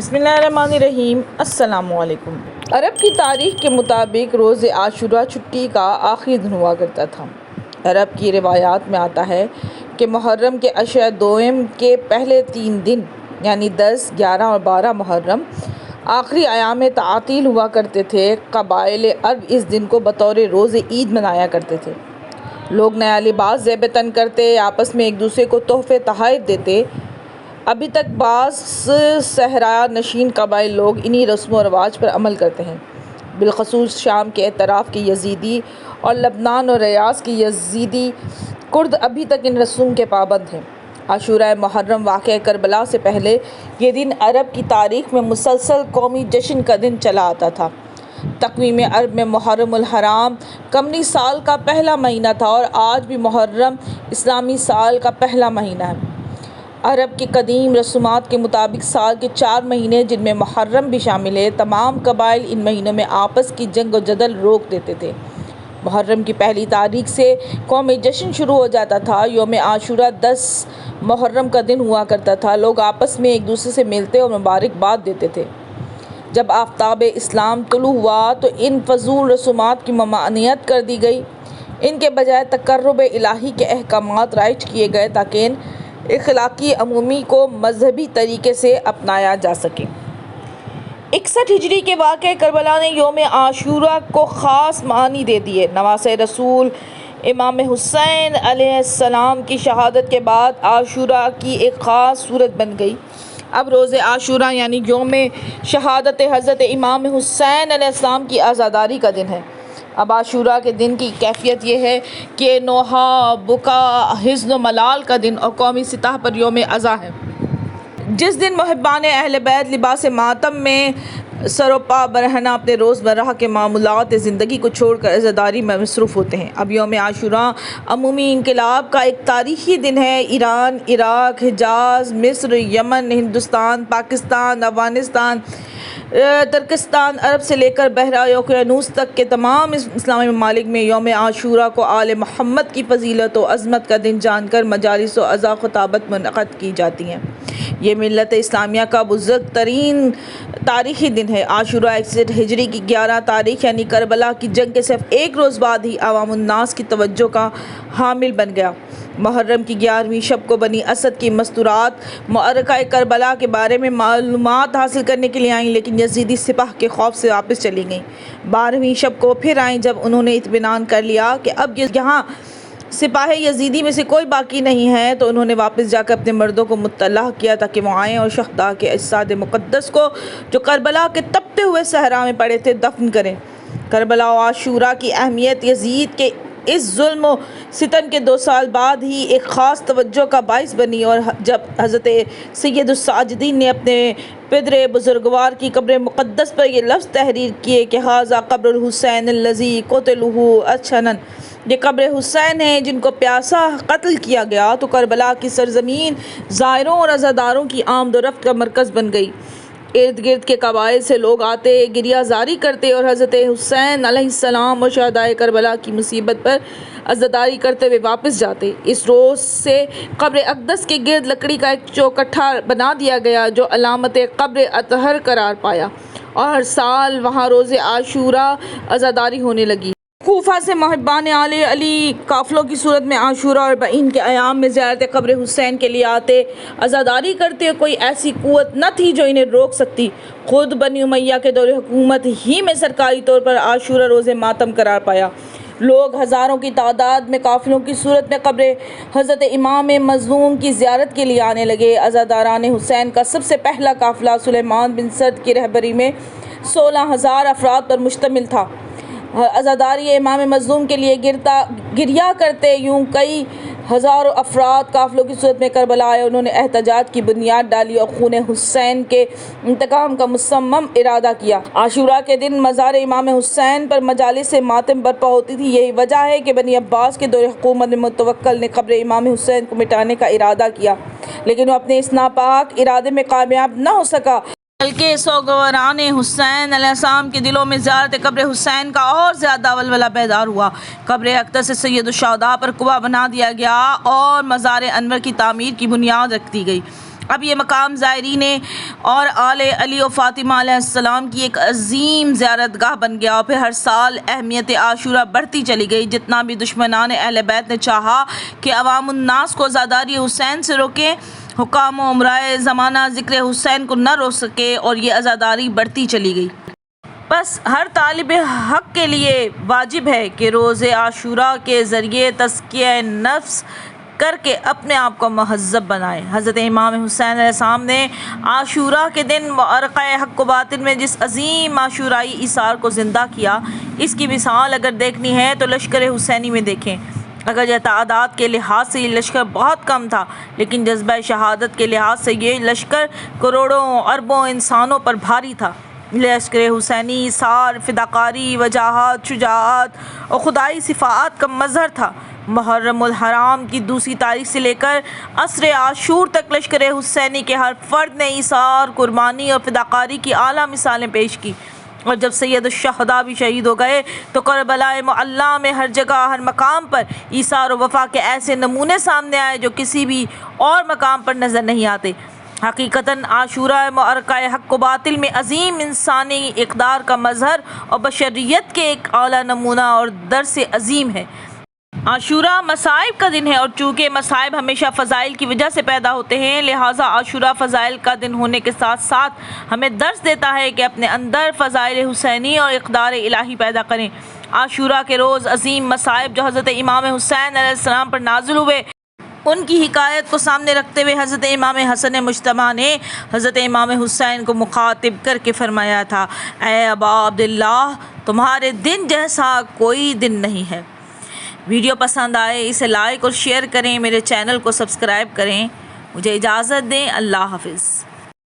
بسم اللہ الرحمن الرحیم۔ السلام علیکم۔ عرب کی تاریخ کے مطابق روز عاشورہ چھٹی کا آخری دن ہوا کرتا تھا۔ عرب کی روایات میں آتا ہے کہ محرم کے عشرہ دوم کے پہلے 3 دن یعنی 10، 11 اور 12 محرم آخری ایام تعطیل ہوا کرتے تھے۔ قبائل عرب اس دن کو بطور روز عید منایا کرتے تھے۔ لوگ نیا لباس زیب تن کرتے، آپس میں ایک دوسرے کو تحفے تحائف دیتے۔ ابھی تک بعض صحرا نشین قبائل لوگ انہی رسم و رواج پر عمل کرتے ہیں، بالخصوص شام کے اطراف کے یزیدی اور لبنان اور ریاض کے یزیدی کرد ابھی تک ان رسوم کے پابند ہیں۔ عاشورہ محرم واقعہ کربلا سے پہلے یہ دن عرب کی تاریخ میں مسلسل قومی جشن کا دن چلا آتا تھا۔ تقویم عرب میں محرم الحرام قمری سال کا پہلا مہینہ تھا اور آج بھی محرم اسلامی سال کا پہلا مہینہ ہے۔ عرب کی قدیم رسومات کے مطابق سال کے 4 مہینے جن میں محرم بھی شامل ہے، تمام قبائل ان مہینوں میں آپس کی جنگ و جدل روک دیتے تھے۔ محرم کی پہلی تاریخ سے قومی جشن شروع ہو جاتا تھا۔ یوم عاشورہ 10 محرم کا دن ہوا کرتا تھا۔ لوگ آپس میں ایک دوسرے سے ملتے اور مبارکباد دیتے تھے۔ جب آفتاب اسلام طلوع ہوا تو ان فضول رسومات کی ممانعت کر دی گئی۔ ان کے بجائے تقرب الہی کے احکامات رائج کیے گئے تاکہ ان اخلاقی عمومی کو مذہبی طریقے سے اپنایا جا سکے۔ 61 ہجری کے واقعہ کربلا نے یوم عاشورہ کو خاص معانی دے دیے۔ نواسۂ رسول امام حسین علیہ السلام کی شہادت کے بعد عاشورہ کی ایک خاص صورت بن گئی۔ اب روز عاشورہ یعنی یوم شہادت حضرت امام حسین علیہ السلام کی عزاداری کا دن ہے۔ اب عاشورہ کے دن کی کیفیت یہ ہے کہ نوحہ، بکا، حزن و ملال کا دن اور قومی سطح پر یوم عزا ہے، جس دن محبان اہل بیت لباس ماتم میں سر و پا برہنہ اپنے روزمرہ کے معمولات زندگی کو چھوڑ کر عزاداری میں مصروف ہوتے ہیں۔ اب یوم عاشورہ عمومی انقلاب کا ایک تاریخی دن ہے۔ ایران، عراق، حجاز، مصر، یمن، ہندوستان، پاکستان، افغانستان، ترکستان، عرب سے لے کر بحرہ اوقیانوس تک کے تمام اسلامی ممالک میں یوم عاشورہ کو آل محمد کی فضیلت و عظمت کا دن جان کر مجالس و عزا خطابت منعقد کی جاتی ہیں۔ یہ ملت اسلامیہ کا بزرگ ترین تاریخی دن ہے۔ عاشورہ 61 ہجری کی 11 تاریخ یعنی کربلا کی جنگ کے صرف ایک روز بعد ہی عوام الناس کی توجہ کا حامل بن گیا۔ محرم کی 11ویں شب کو بنی اسد کی مستورات معرکہ کربلا کے بارے میں معلومات حاصل کرنے کے لیے آئیں، لیکن یزیدی سپاہ کے خوف سے واپس چلی گئیں۔ 12ویں شب کو پھر آئیں جب انہوں نے اطمینان کر لیا کہ اب یہاں سپاہ یزیدی میں سے کوئی باقی نہیں ہے، تو انہوں نے واپس جا کر اپنے مردوں کو مطلع کیا تاکہ وہ آئیں اور شہداء کے اجساد مقدس کو جو کربلا کے تپتے ہوئے صحرا میں پڑے تھے دفن کریں۔ کربلا و عاشورہ کی اہمیت یزید کے اس ظلم و ستم کے 2 سال بعد ہی ایک خاص توجہ کا باعث بنی، اور جب حضرت سید الساجدین نے اپنے پدر بزرگوار کی قبر مقدس پر یہ لفظ تحریر کیے کہ ھذا قبر الحسین الذی قتلہ عطشانا، یہ قبر حسین ہیں جن کو پیاسا قتل کیا گیا، تو کربلا کی سرزمین زائروں اور عزاداروں کی آمد و رفت کا مرکز بن گئی۔ ارد گرد کے قبائل سے لوگ آتے، گریہ زاری کرتے اور حضرت حسین علیہ السلام اور شہدائے کربلا کی مصیبت پر عزاداری کرتے ہوئے واپس جاتے۔ اس روز سے قبر اقدس کے گرد لکڑی کا ایک چوکٹھا بنا دیا گیا جو علامت قبر اطہر قرار پایا، اور ہر سال وہاں روز عاشورہ عزاداری ہونے لگی۔ کوفہ سے محبان آل علی قافلوں کی صورت میں عاشورہ اور بعین کے ایام میں زیارت قبر حسین کے لیے آتے، عزاداری کرتے۔ کوئی ایسی قوت نہ تھی جو انہیں روک سکتی۔ خود بنی امیہ کے دور حکومت ہی میں سرکاری طور پر عاشورہ روز ماتم قرار پایا۔ لوگ ہزاروں کی تعداد میں قافلوں کی صورت میں قبر حضرت امام مظلوم کی زیارت کے لیے آنے لگے۔ عزاداران حسین کا سب سے پہلا قافلہ سلیمان بن سرد کی رہبری میں 16,000 افراد پر مشتمل تھا۔ عزاداری امام مظلوم کے لیے گریہ کرتے یوں کئی ہزاروں افراد قافلوں کی صورت میں کربلا آئے۔ انہوں نے احتجاج کی بنیاد ڈالی اور خون حسین کے انتقام کا مصمم ارادہ کیا۔ عاشورہ کے دن مزار امام حسین پر مجالس ماتم برپا ہوتی تھی۔ یہی وجہ ہے کہ بنی عباس کے دور حکومت میں متوکل نے قبر امام حسین کو مٹانے کا ارادہ کیا، لیکن وہ اپنے اس ناپاک ارادے میں کامیاب نہ ہو سکا، بلکہ سوگواران حسین علیہ السلام کے دلوں میں زیارت قبر حسین کا اور زیادہ ولولہ بیدار ہوا۔ قبر اقدس سید الشہداء پر قبہ بنا دیا گیا اور مزار انور کی تعمیر کی بنیاد رکھ دی گئی۔ اب یہ مقام زائرین اور آل علی و فاطمہ علیہ السلام کی ایک عظیم زیارت گاہ بن گیا، اور پھر ہر سال اہمیت عاشورہ بڑھتی چلی گئی۔ جتنا بھی دشمنان اہل بیت نے چاہا کہ عوام الناس کو عزاداری حسین سے روکیں، حکام و امرائے زمانہ ذکر حسین کو نہ روک سکے، اور یہ عزاداری بڑھتی چلی گئی۔ بس ہر طالب حق کے لیے واجب ہے کہ روز عاشورہ کے ذریعے تزکیہ نفس کر کے اپنے آپ کو مہذب بنائے۔ حضرت امام حسین علیہ السلام نے عاشورہ کے دن معرکہ حق و باطل میں جس عظیم عاشورائی ایثار کو زندہ کیا، اس کی مثال اگر دیکھنی ہے تو لشکر حسینی میں دیکھیں۔ اگرچہ تعداد کے لحاظ سے یہ لشکر بہت کم تھا، لیکن جذبہ شہادت کے لحاظ سے یہ لشکر کروڑوں اربوں انسانوں پر بھاری تھا۔ لشکر حسینی ایثار، فداکاری، وجاہت، شجاعت اور خدائی صفات کا مظہر تھا۔ محرم الحرام کی دوسری تاریخ سے لے کر عصر عاشور تک لشکر حسینی کے ہر فرد نے ایثار، قربانی اور فداکاری کی اعلیٰ مثالیں پیش کی، اور جب سید الشہداء بھی شہید ہو گئے تو کربلا معلیٰ میں ہر جگہ، ہر مقام پر ایثار و وفا کے ایسے نمونے سامنے آئے جو کسی بھی اور مقام پر نظر نہیں آتے۔ حقیقتاً عاشورہ معرکہ حق و باطل میں عظیم انسانی اقدار کا مظہر اور بشریت کے ایک اعلیٰ نمونہ اور درس عظیم ہے۔ عاشورہ مصائب کا دن ہے، اور چونکہ مصائب ہمیشہ فضائل کی وجہ سے پیدا ہوتے ہیں، لہٰذا عاشورہ فضائل کا دن ہونے کے ساتھ ساتھ ہمیں درس دیتا ہے کہ اپنے اندر فضائل حسینی اور اقدار الہی پیدا کریں۔ عاشورہ کے روز عظیم مصائب جو حضرت امام حسین علیہ السلام پر نازل ہوئے، ان کی حکایت کو سامنے رکھتے ہوئے حضرت امام حسن مجتبیٰ نے حضرت امام حسین کو مخاطب کر کے فرمایا تھا، اے ابا عبداللہ، تمہارے دن جیسا کوئی دن نہیں ہے۔ ویڈیو پسند آئے اسے لائک اور شیئر کریں، میرے چینل کو سبسکرائب کریں۔ مجھے اجازت دیں، اللہ حافظ۔